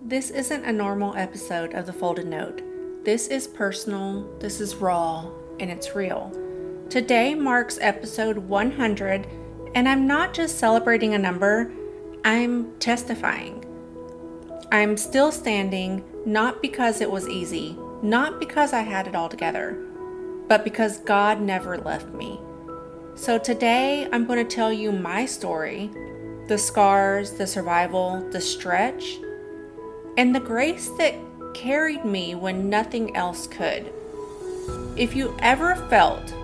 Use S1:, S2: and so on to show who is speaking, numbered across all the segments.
S1: This isn't a normal episode of The Folded Note. This is personal, this is raw, and it's real. Today marks episode 100, and I'm not just celebrating a number, I'm testifying. I'm still standing, not because it was easy, not because I had it all together, but because God never left me. So today I'm going to tell you my story, the scars, the survival, the stretch, and the grace that carried me when nothing else could. If you ever felt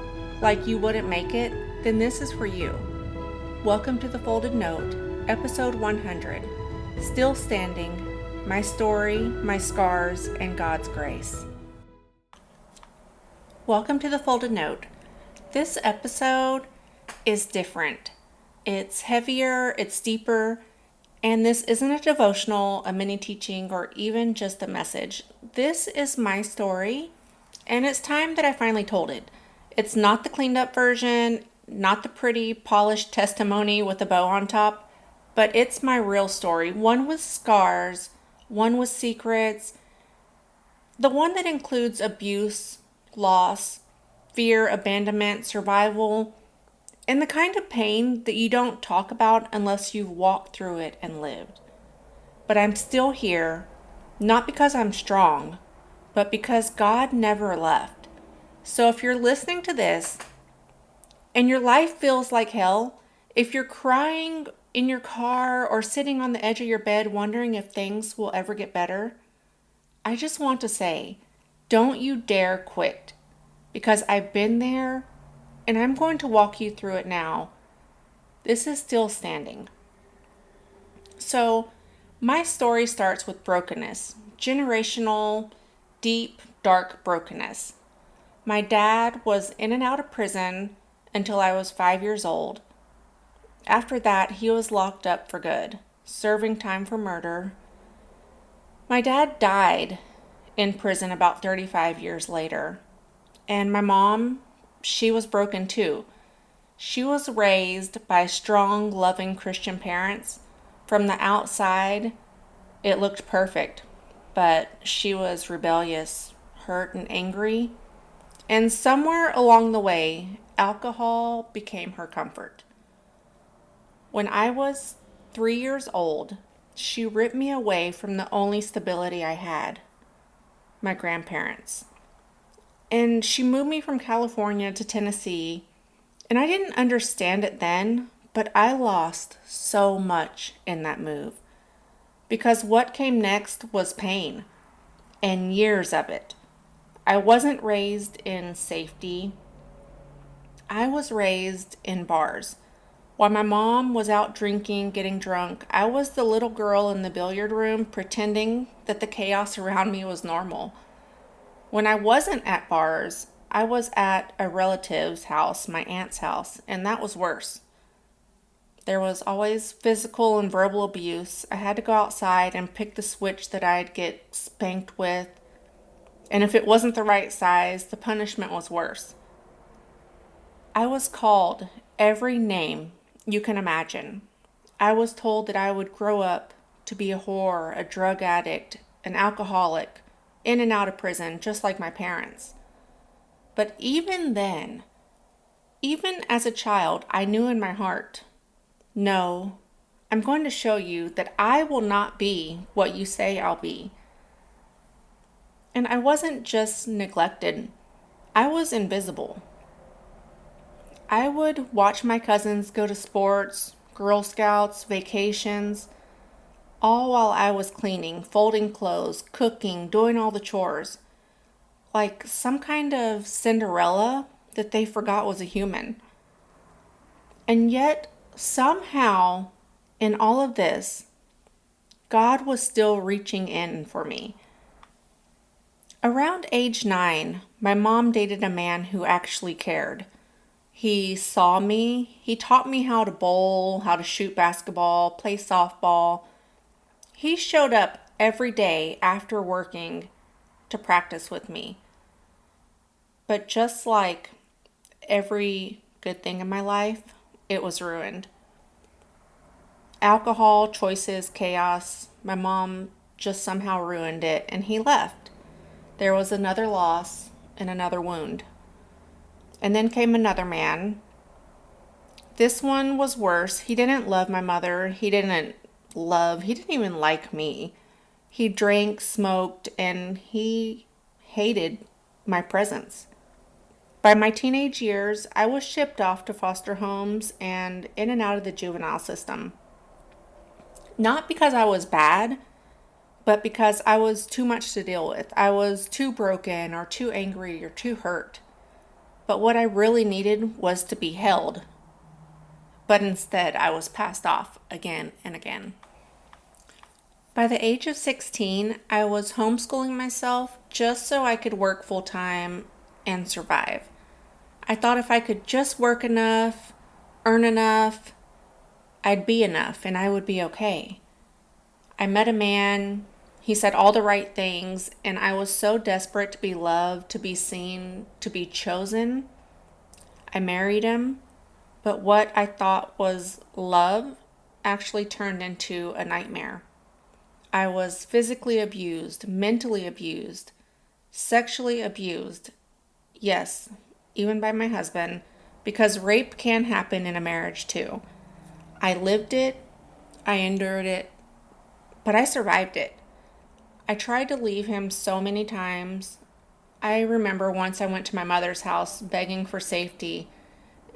S1: like you wouldn't make it, then this is for you. Welcome to The Folded Note, episode 100. Still standing, my story, my scars, and God's grace. Welcome to The Folded Note. This episode is different. It's heavier, it's deeper, and this isn't a devotional, a mini teaching, or even just a message. This is my story, and it's time that I finally told it. It's not the cleaned up version, not the pretty, polished testimony with a bow on top, but it's my real story. One with scars, one with secrets, the one that includes abuse, loss, fear, abandonment, survival, and the kind of pain that you don't talk about unless you've walked through it and lived. But I'm still here, not because I'm strong, but because God never left. So if you're listening to this and your life feels like hell, if you're crying in your car or sitting on the edge of your bed wondering if things will ever get better, I just want to say, don't you dare quit, because I've been there and I'm going to walk you through it now. This is still standing. So, my story starts with brokenness, generational, deep, dark brokenness. My dad was in and out of prison until I was 5 years old. After that, he was locked up for good, serving time for murder. My dad died in prison about 35 years later. And my mom, she was broken too. She was raised by strong, loving Christian parents. From the outside, it looked perfect, but she was rebellious, hurt, and angry. And somewhere along the way, alcohol became her comfort. When I was 3 years old, she ripped me away from the only stability I had, my grandparents. And she moved me from California to Tennessee, and I didn't understand it then, but I lost so much in that move. Because what came next was pain, and years of it. I wasn't raised in safety. I was raised in bars. While my mom was out drinking, getting drunk, I was the little girl in the billiard room pretending that the chaos around me was normal. When I wasn't at bars, I was at a relative's house, my aunt's house, and that was worse. There was always physical and verbal abuse. I had to go outside and pick the switch that I'd get spanked with, and if it wasn't the right size, the punishment was worse. I was called every name you can imagine. I was told that I would grow up to be a whore, a drug addict, an alcoholic, in and out of prison, just like my parents. But even then, even as a child, I knew in my heart, no, I'm going to show you that I will not be what you say I'll be. And I wasn't just neglected, I was invisible. I would watch my cousins go to sports, Girl Scouts, vacations, all while I was cleaning, folding clothes, cooking, doing all the chores. Like some kind of Cinderella that they forgot was a human. And yet, somehow, in all of this, God was still reaching in for me. Around age 9, my mom dated a man who actually cared. He saw me, he taught me how to bowl, how to shoot basketball, play softball. He showed up every day after working to practice with me. But just like every good thing in my life, it was ruined. Alcohol, choices, chaos. My mom just somehow ruined it, and he left. There was another loss and another wound. And then came another man. This one was worse. He didn't love my mother. He didn't even like me. He drank, smoked, and he hated my presence. By my teenage years, I was shipped off to foster homes and in and out of the juvenile system. Not because I was bad, but because I was too much to deal with. I was too broken or too angry or too hurt. But what I really needed was to be held. But instead, I was passed off again and again. By the age of 16, I was homeschooling myself just so I could work full time and survive. I thought if I could just work enough, earn enough, I'd be enough and I would be okay. I met a man, he said all the right things, and I was so desperate to be loved, to be seen, to be chosen. I married him, but what I thought was love actually turned into a nightmare. I was physically abused, mentally abused, sexually abused. Yes, even by my husband, because rape can happen in a marriage too. I lived it, I endured it, but I survived it. I tried to leave him so many times. I remember once I went to my mother's house begging for safety,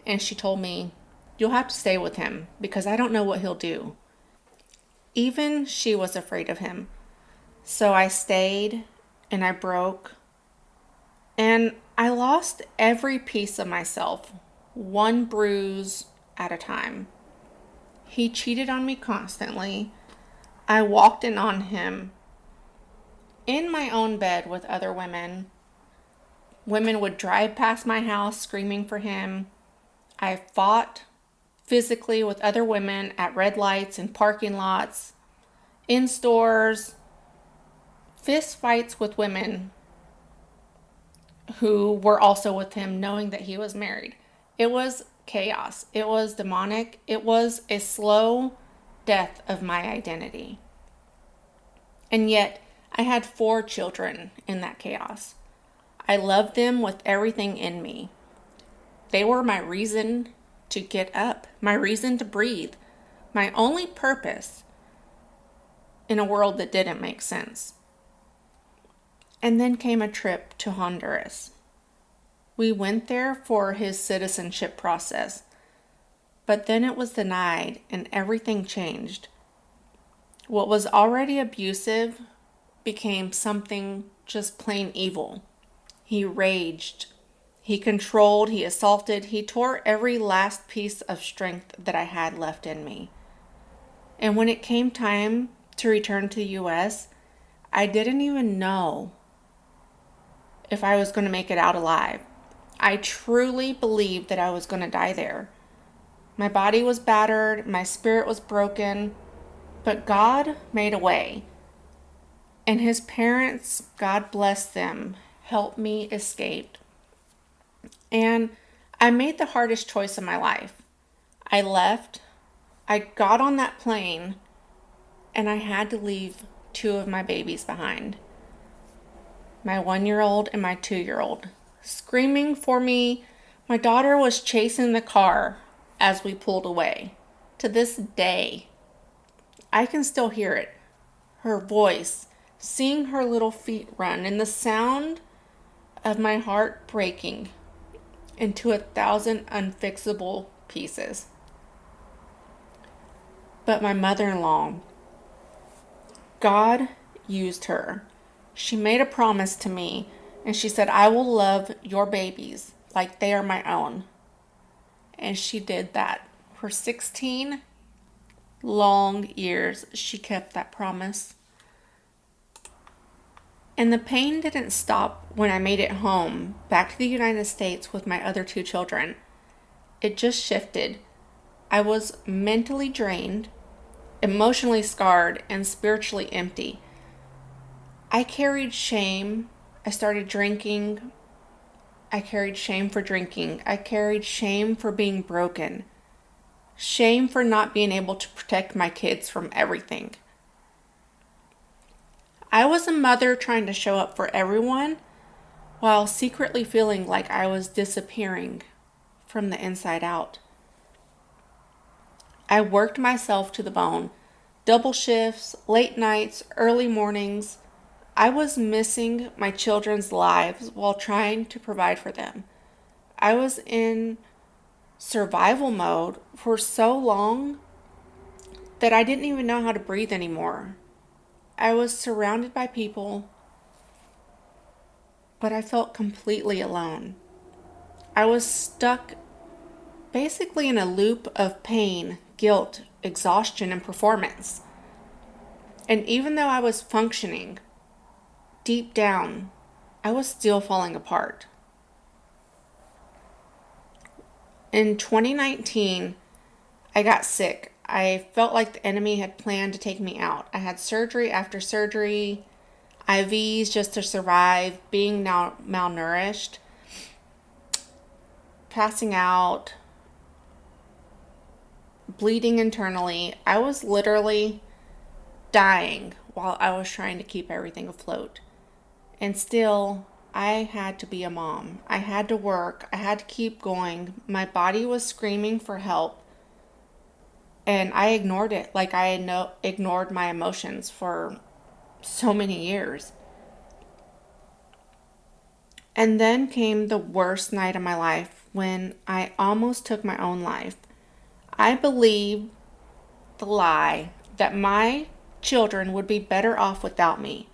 S1: and she told me, "You'll have to stay with him because I don't know what he'll do." Even she was afraid of him. So I stayed and I broke. And I lost every piece of myself, one bruise at a time. He cheated on me constantly. I walked in on him in my own bed with other women. Women would drive past my house screaming for him. I fought physically with other women at red lights and parking lots, in stores, fist fights with women who were also with him, knowing that he was married. It was chaos. It was demonic. It was a slow death of my identity. And yet, I had 4 children in that chaos. I loved them with everything in me. They were my reason to get up, my reason to breathe, my only purpose in a world that didn't make sense. And then came a trip to Honduras. We went there for his citizenship process, but then it was denied and everything changed. What was already abusive became something just plain evil. He raged. He controlled, he assaulted, he tore every last piece of strength that I had left in me. And when it came time to return to the U.S., I didn't even know if I was going to make it out alive. I truly believed that I was going to die there. My body was battered, my spirit was broken, but God made a way. And his parents, God bless them, helped me escape. And I made the hardest choice of my life. I left, I got on that plane, and I had to leave 2 of my babies behind. My 1-year-old and my 2-year-old. Screaming for me, my daughter was chasing the car as we pulled away. To this day, I can still hear it. Her voice, seeing her little feet run, and the sound of my heart breaking into 1,000 unfixable pieces. But my mother-in-law, God used her. She made a promise to me, and she said, "I will love your babies like they are my own." And she did that. For 16 long years, she kept that promise. And the pain didn't stop when I made it home, back to the United States with my other 2 children. It just shifted. I was mentally drained, emotionally scarred, and spiritually empty. I carried shame. I started drinking. I carried shame for drinking. I carried shame for being broken. Shame for not being able to protect my kids from everything. I was a mother trying to show up for everyone while secretly feeling like I was disappearing from the inside out. I worked myself to the bone. Double shifts, late nights, early mornings. I was missing my children's lives while trying to provide for them. I was in survival mode for so long that I didn't even know how to breathe anymore. I was surrounded by people, but I felt completely alone. I was stuck basically in a loop of pain, guilt, exhaustion, and performance. And even though I was functioning, deep down, I was still falling apart. In 2019, I got sick. I felt like the enemy had planned to take me out. I had surgery after surgery, IVs just to survive, being now malnourished, passing out, bleeding internally. I was literally dying while I was trying to keep everything afloat. And still, I had to be a mom. I had to work. I had to keep going. My body was screaming for help. And I ignored it like I had ignored my emotions for so many years. And then came the worst night of my life when I almost took my own life. I believed the lie that my children would be better off without me,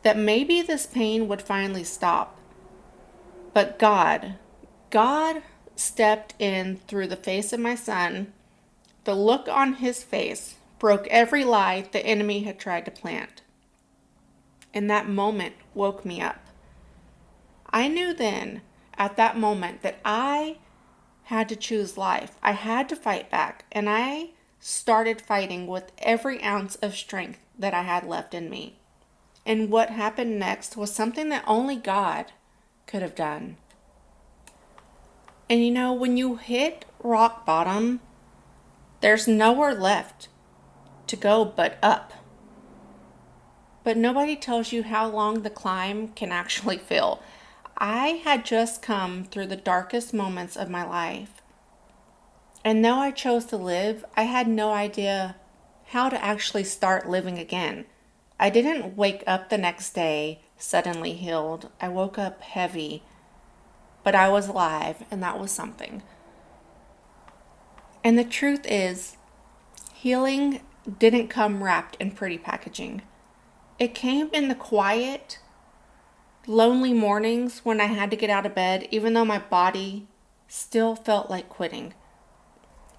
S1: that maybe this pain would finally stop. But God stepped in through the face of my son. The look on his face broke every lie the enemy had tried to plant. And that moment woke me up. I knew then, at that moment, that I had to choose life. I had to fight back, and I started fighting with every ounce of strength that I had left in me. And what happened next was something that only God could have done. And when you hit rock bottom, there's nowhere left to go but up. But nobody tells you how long the climb can actually feel. I had just come through the darkest moments of my life. And though I chose to live, I had no idea how to actually start living again. I didn't wake up the next day suddenly healed. I woke up heavy, but I was alive, and that was something. And the truth is, healing didn't come wrapped in pretty packaging. It came in the quiet, lonely mornings when I had to get out of bed, even though my body still felt like quitting.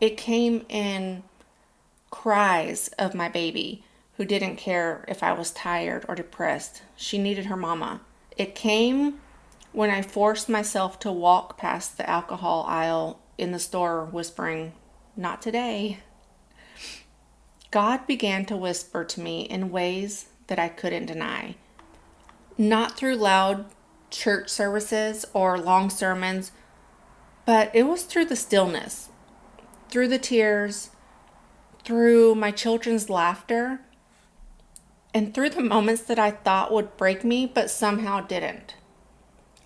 S1: It came in cries of my baby, who didn't care if I was tired or depressed. She needed her mama. It came when I forced myself to walk past the alcohol aisle in the store whispering, "Not today." God began to whisper to me in ways that I couldn't deny. Not through loud church services or long sermons, but it was through the stillness, through the tears, through my children's laughter, and through the moments that I thought would break me, but somehow didn't.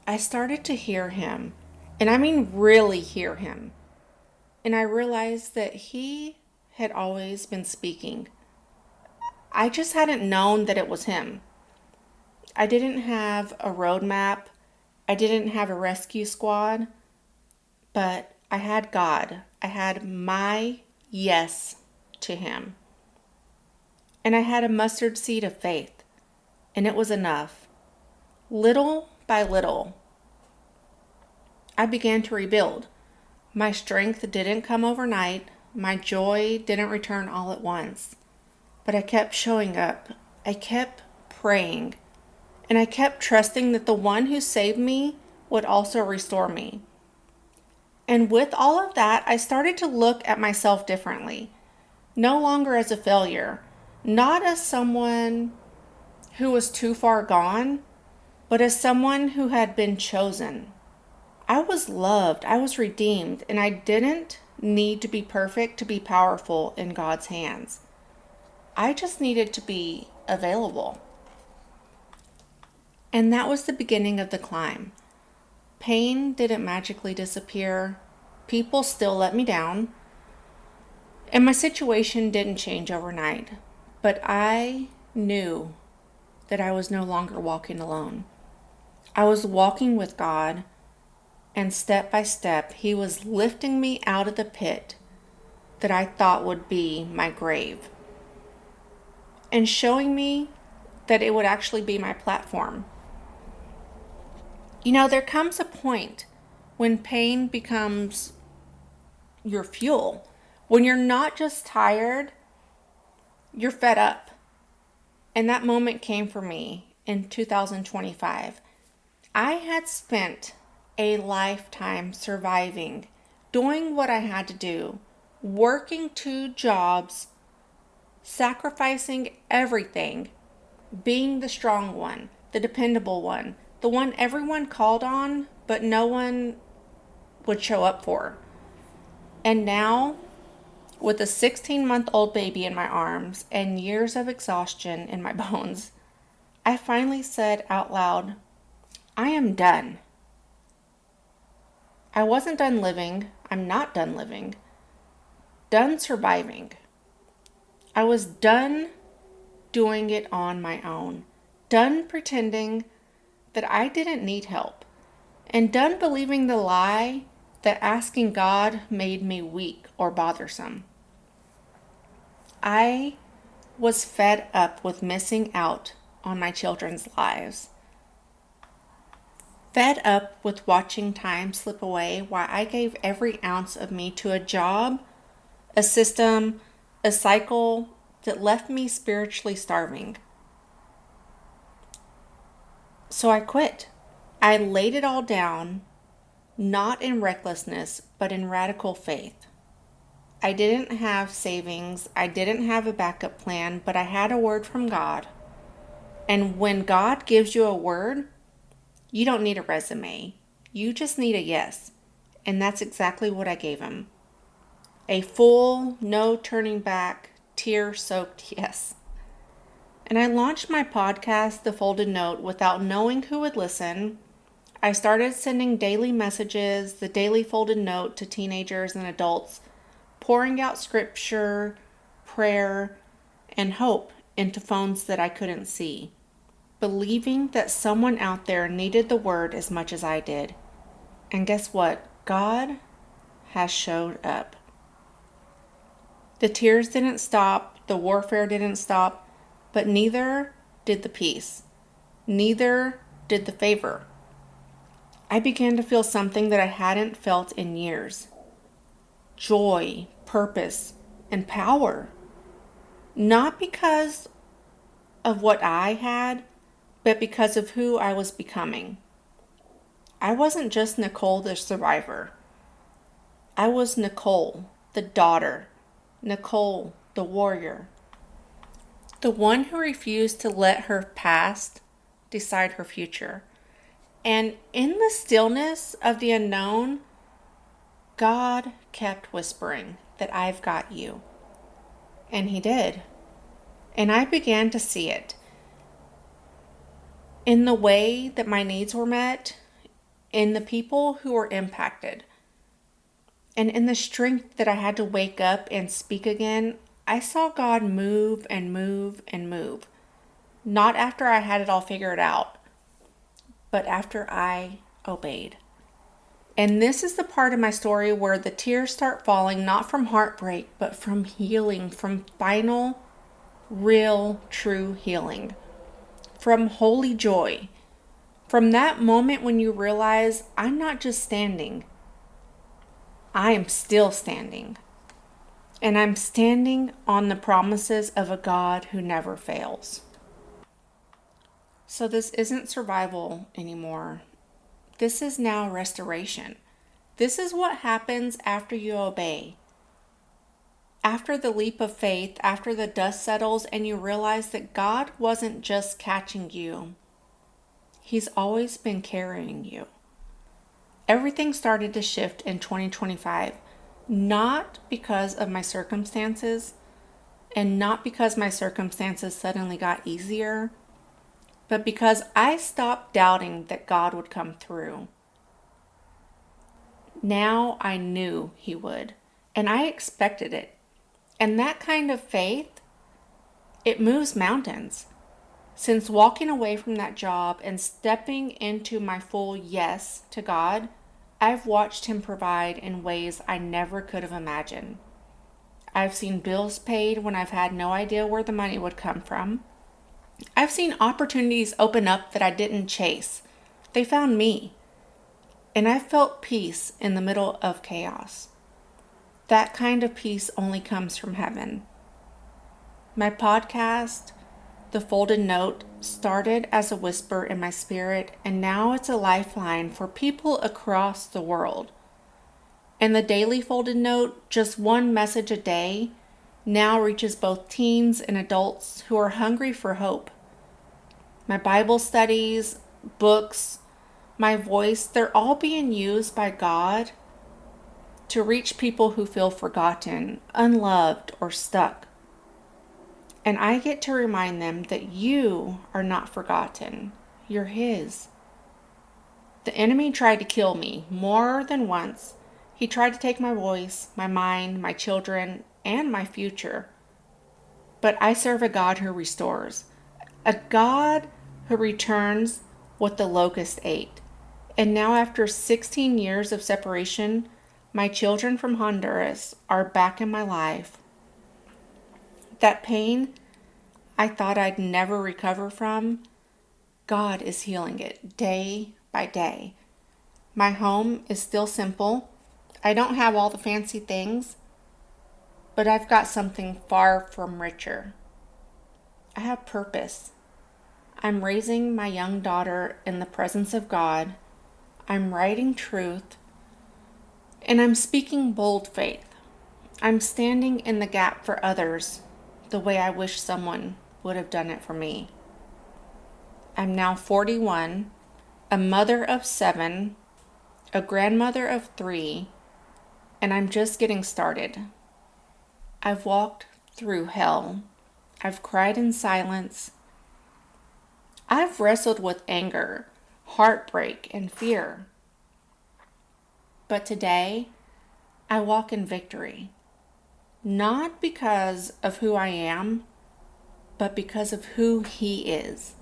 S1: I started to hear him, and I mean really hear him. And I realized that he had always been speaking. I just hadn't known that it was him. I didn't have a roadmap. I didn't have a rescue squad, but I had God. I had my yes to him. And I had a mustard seed of faith, and it was enough. Little by little, I began to rebuild. My strength didn't come overnight. My joy didn't return all at once. But I kept showing up. I kept praying. And I kept trusting that the one who saved me would also restore me. And with all of that, I started to look at myself differently. No longer as a failure. Not as someone who was too far gone, but as someone who had been chosen. I was loved, I was redeemed, and I didn't need to be perfect to be powerful in God's hands. I just needed to be available. And that was the beginning of the climb. Pain didn't magically disappear. People still let me down. And my situation didn't change overnight. But I knew that I was no longer walking alone. I was walking with God, and step by step, He was lifting me out of the pit that I thought would be my grave, and showing me that it would actually be my platform. There comes a point when pain becomes your fuel. When you're not just tired, you're fed up. And that moment came for me in 2025. I had spent a lifetime surviving, doing what I had to do, working 2 jobs, sacrificing everything, being the strong one, the dependable one, the one everyone called on, but no one would show up for. And now, with a 16-month-old baby in my arms and years of exhaustion in my bones, I finally said out loud, I am done. I wasn't done living. I'm not done living. Done surviving. I was done doing it on my own. Done pretending that I didn't need help. And done believing the lie that asking God made me weak or bothersome. I was fed up with missing out on my children's lives. Fed up with watching time slip away while I gave every ounce of me to a job, a system, a cycle that left me spiritually starving. So I quit. I laid it all down, not in recklessness, but in radical faith. I didn't have savings. I didn't have a backup plan, but I had a word from God. And when God gives you a word, you don't need a resume. You just need a yes. And that's exactly what I gave him. A full, no turning back, tear-soaked yes. And I launched my podcast, The Folded Note, without knowing who would listen. I started sending daily messages, the daily folded note, to teenagers and adults, pouring out scripture, prayer, and hope into phones that I couldn't see, believing that someone out there needed the word as much as I did. And guess what? God has showed up. The tears didn't stop, the warfare didn't stop, but neither did the peace. Neither did the favor. I began to feel something that I hadn't felt in years. Joy, purpose, and power. Not because of what I had, but because of who I was becoming. I wasn't just Nicole the survivor. I was Nicole, the daughter. Nicole, the warrior. The one who refused to let her past decide her future. And in the stillness of the unknown, God kept whispering that I've got you. And he did. And I began to see it in the way that my needs were met, in the people who were impacted, and in the strength that I had to wake up and speak again. I saw God move and move and move. Not after I had it all figured out, but after I obeyed. And this is the part of my story where the tears start falling, not from heartbreak, but from healing, from final, real, true healing, from holy joy, from that moment when you realize I'm not just standing, I am still standing. And I'm standing on the promises of a God who never fails. So this isn't survival anymore. This is now restoration. This is what happens after you obey. After the leap of faith, after the dust settles and you realize that God wasn't just catching you. He's always been carrying you. Everything started to shift in 2025, not because of my circumstances, and not because my circumstances suddenly got easier, but because I stopped doubting that God would come through. Now I knew He would, and I expected it. And that kind of faith, it moves mountains. Since walking away from that job and stepping into my full yes to God, I've watched Him provide in ways I never could have imagined. I've seen bills paid when I've had no idea where the money would come from. I've seen opportunities open up that I didn't chase. They found me. And I've felt peace in the middle of chaos. That kind of peace only comes from heaven. My podcast, The Folded Note, started as a whisper in my spirit, and now it's a lifeline for people across the world. And the daily Folded Note, just one message a day, now reaches both teens and adults who are hungry for hope. My Bible studies, books, my voice, they're all being used by God to reach people who feel forgotten, unloved, or stuck. And I get to remind them that you are not forgotten. You're His. The enemy tried to kill me more than once. He tried to take my voice, my mind, my children, and my future. But I serve a God who restores, a God who returns what the locust ate. And now, after 16 years of separation, my children from Honduras are back in my life. That pain I thought I'd never recover from, God is healing it day by day. My home is still simple. I don't have all the fancy things, but I've got something far from richer. I have purpose. I'm raising my young daughter in the presence of God. I'm writing truth. And I'm speaking bold faith. I'm standing in the gap for others the way I wish someone would have done it for me. I'm now 41, a mother of 7, a grandmother of 3, and I'm just getting started. I've walked through hell. I've cried in silence. I've wrestled with anger, heartbreak, and fear. But today, I walk in victory. Not because of who I am, but because of who He is.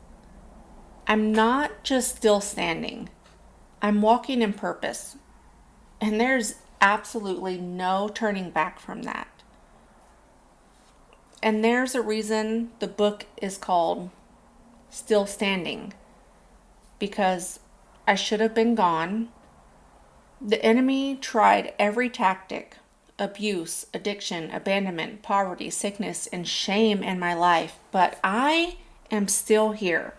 S1: I'm not just still standing. I'm walking in purpose. And there's absolutely no turning back from that. And there's a reason the book is called Still Standing. Because I should have been gone. The enemy tried every tactic: abuse, addiction, abandonment, poverty, sickness, and shame in my life. But I am still here.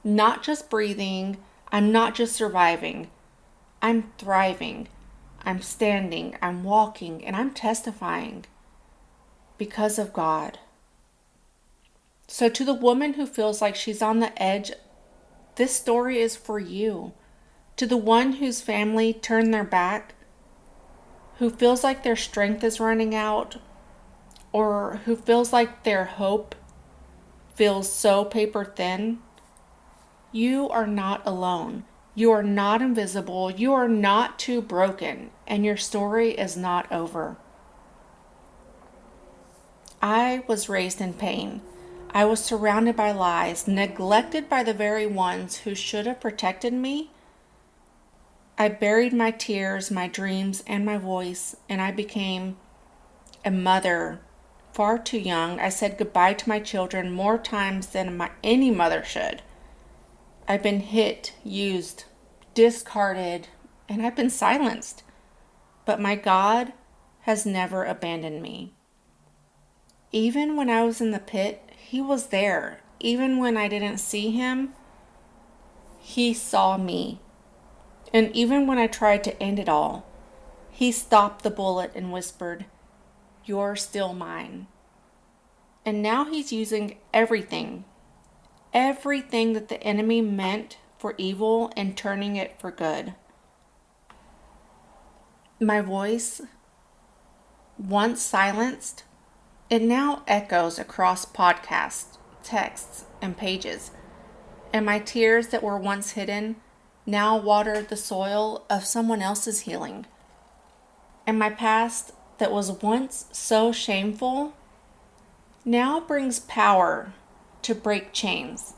S1: Not just breathing. I'm not just surviving. I'm thriving. I'm standing. I'm walking. And I'm testifying because of God. So to the woman who feels like she's on the edge, this story is for you. To the one whose family turned their back, who feels like their strength is running out, or who feels like their hope feels so paper thin, you are not alone. You are not invisible. You are not too broken, and your story is not over. I was raised in pain. I was surrounded by lies, neglected by the very ones who should have protected me. I buried my tears, my dreams, and my voice, and I became a mother far too young. I said goodbye to my children more times than any mother should. I've been hit, used, discarded, and I've been silenced. But my God has never abandoned me. Even when I was in the pit, He was there. Even when I didn't see Him, He saw me. And even when I tried to end it all, He stopped the bullet and whispered, "You're still mine." And now He's using everything that the enemy meant for evil and turning it for good. My voice, once silenced, it now echoes across podcasts, texts, and pages. And my tears that were once hidden now watered the soil of someone else's healing. And my past that was once so shameful now brings power to break chains.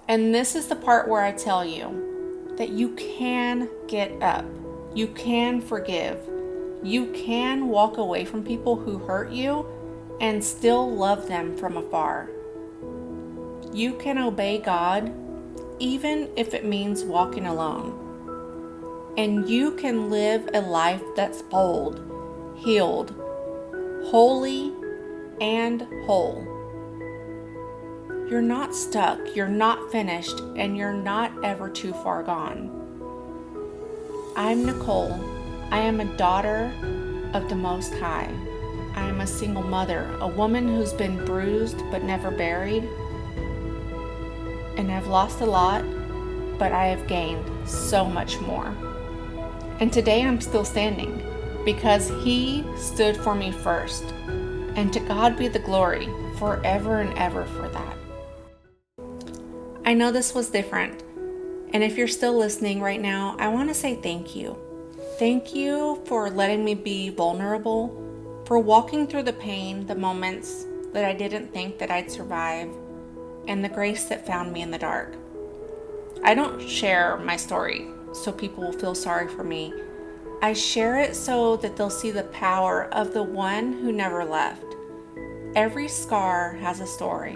S1: And this is the part where I tell you that you can get up. You can forgive. You can walk away from people who hurt you and still love them from afar. You can obey God even if it means walking alone. And you can live a life that's bold, healed, holy, and whole. You're not stuck, you're not finished, and you're not ever too far gone. I'm Nicole. I am a daughter of the Most High. I am a single mother, a woman who's been bruised but never buried. And I've lost a lot, but I have gained so much more. And today I'm still standing because He stood for me first. And to God be the glory forever and ever for that. I know this was different. And if you're still listening right now, I want to say thank you. Thank you for letting me be vulnerable, for walking through the pain, the moments that I didn't think that I'd survive, and the grace that found me in the dark. I don't share my story so people will feel sorry for me. I share it so that they'll see the power of the one who never left. Every scar has a story,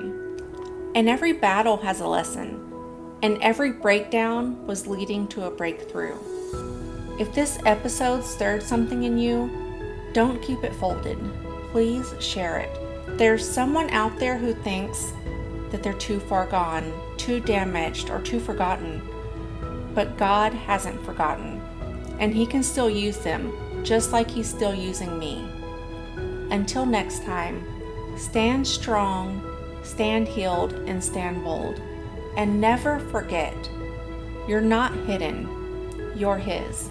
S1: and every battle has a lesson, and every breakdown was leading to a breakthrough. If this episode stirred something in you, don't keep it folded. Please share it. There's someone out there who thinks that they're too far gone, too damaged, or too forgotten. But God hasn't forgotten, and He can still use them, just like He's still using me. Until next time, stand strong, stand healed, and stand bold. And never forget, you're not hidden, you're His.